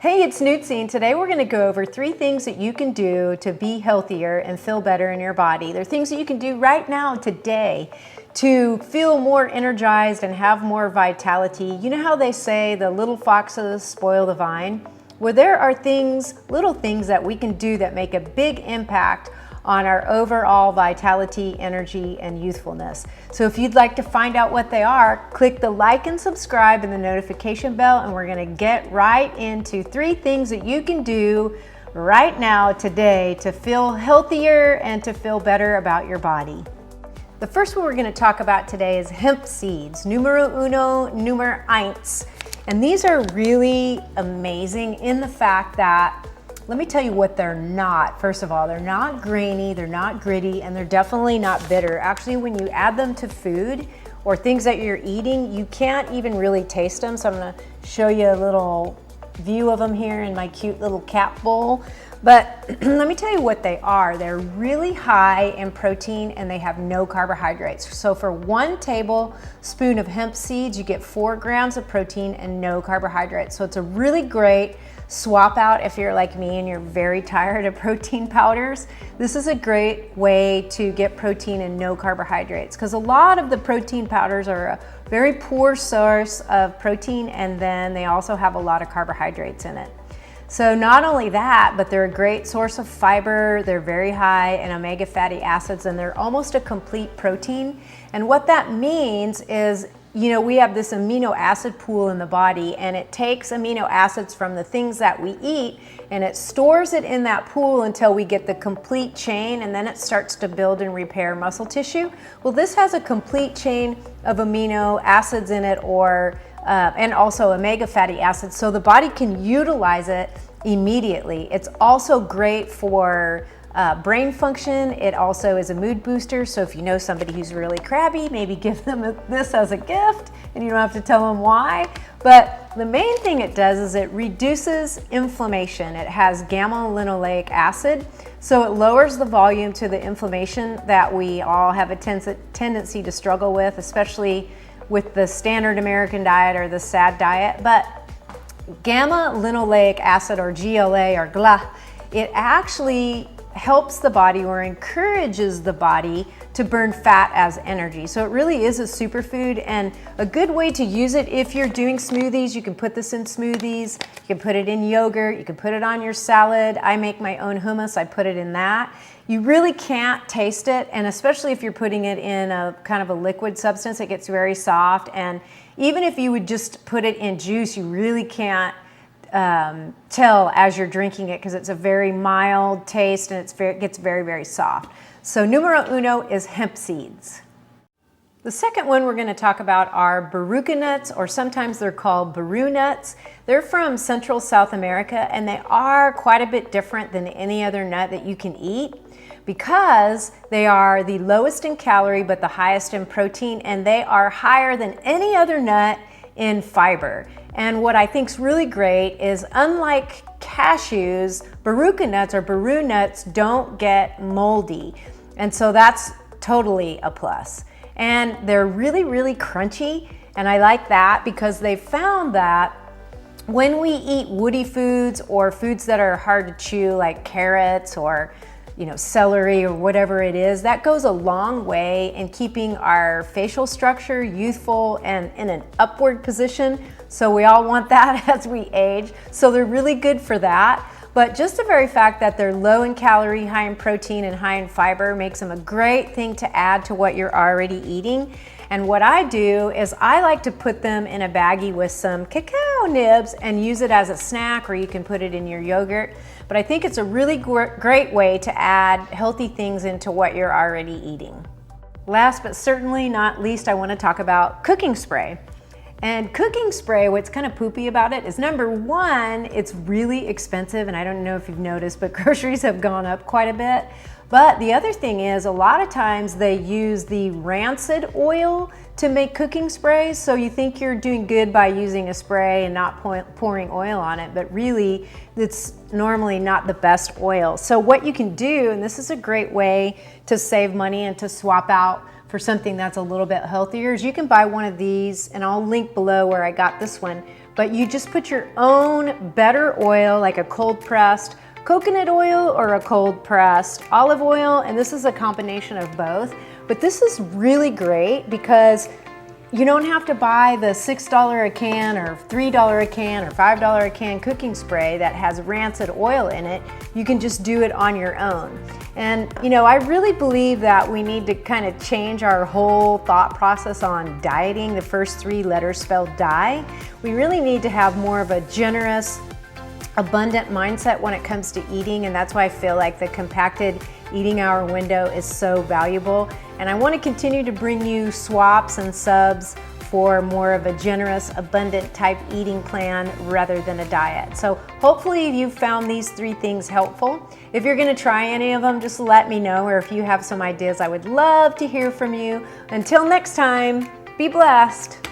Hey, it's Newtsy, and today we're going to go over 3 things that you can do to be healthier and feel better in your body. They're things that you can do right now, today, to feel more energized and have more vitality. You know how they say the little foxes spoil the vine? Well, there are things, little things that we can do that make a big impact on our overall vitality, energy, and youthfulness. So if you'd like to find out what they are, click the like and subscribe and the notification bell, and we're gonna get right into 3 things that you can do right now, today, to feel healthier and to feel better about your body. The first one we're gonna talk about today is hemp seeds, numero uno, numero eins. And these are really amazing in the fact that, let me tell you what they're not. First of all, they're not grainy, they're not gritty, and they're definitely not bitter. Actually, when you add them to food or things that you're eating, you can't even really taste them. So I'm gonna show you a little view of them here in my cute little cat bowl. But let me tell you what they are. They're really high in protein and they have no carbohydrates. So for 1 tablespoon of hemp seeds, you get 4 grams of protein and no carbohydrates. So it's a really great swap out if you're like me and you're very tired of protein powders. This is a great way to get protein and no carbohydrates, because a lot of the protein powders are a very poor source of protein, and then they also have a lot of carbohydrates in it. So not only that, but they're a great source of fiber. They're very high in omega fatty acids, and they're almost a complete protein. And what that means is, you know, we have this amino acid pool in the body, and it takes amino acids from the things that we eat and it stores it in that pool until we get the complete chain, and then it starts to build and repair muscle tissue. Well, this has a complete chain of amino acids in it, or and also omega fatty acids, so the body can utilize it immediately. It's also great for brain function. It also is a mood booster, so if you know somebody who's really crabby, maybe give them this as a gift and you don't have to tell them why. But the main thing it does is it reduces inflammation. It has Gamma Linoleic Acid, so it lowers the volume to the inflammation that we all have a tendency to struggle with, especially with the standard American diet or the SAD diet. But Gamma Linoleic Acid, or GLA or GLA, it actually helps the body, or encourages the body, to burn fat as energy. So it really is a superfood, and a good way to use it if you're doing smoothies. You can put this in smoothies, you can put it in yogurt, you can put it on your salad. I make my own hummus, I put it in that. You really can't taste it, and especially if you're putting it in a kind of a liquid substance, it gets very soft. And even if you would just put it in juice, you really can't tell as you're drinking it, because it's a very mild taste and it gets very, very soft. So numero uno is hemp seeds. The second one we're going to talk about are baruca nuts, or sometimes they're called baru nuts. They're from Central South America, and they are quite a bit different than any other nut that you can eat, because they are the lowest in calorie but the highest in protein, and they are higher than any other nut in fiber. And what I think is really great is, unlike cashews, baruca nuts or baru nuts don't get moldy. And so that's totally a plus. And they're really, really crunchy. And I like that because they found that when we eat woody foods or foods that are hard to chew, like carrots or celery or whatever it is, that goes a long way in keeping our facial structure youthful and in an upward position. So we all want that as we age. So they're really good for that. But just the very fact that they're low in calorie, high in protein, and high in fiber makes them a great thing to add to what you're already eating. And what I do is I like to put them in a baggie with some cacao nibs and use it as a snack, or you can put it in your yogurt. But I think it's a really great way to add healthy things into what you're already eating. Last but certainly not least, I want to talk about cooking spray. And cooking spray, what's kind of poopy about it is, number one, it's really expensive, and I don't know if you've noticed, but groceries have gone up quite a bit. But the other thing is, a lot of times they use the rancid oil to make cooking sprays, so you think you're doing good by using a spray and not pouring oil on it, but really it's normally not the best oil. So what you can do, and this is a great way to save money and to swap out for something that's a little bit healthier, is you can buy one of these, and I'll link below where I got this one, but you just put your own better oil, like a cold pressed coconut oil or a cold pressed olive oil, and this is a combination of both. But this is really great because you don't have to buy the $6 a can or $3 a can or $5 a can cooking spray that has rancid oil in it. You can just do it on your own. And you know, I really believe that we need to kind of change our whole thought process on dieting. The first 3 letters spell die. We really need to have more of a generous, abundant mindset when it comes to eating, and that's why I feel like the compacted eating hour window is so valuable. And I want to continue to bring you swaps and subs for more of a generous, abundant type eating plan rather than a diet. So hopefully you've found these 3 things helpful. If you're going to try any of them, just let me know, or if you have some ideas, I would love to hear from you. Until next time, be blessed.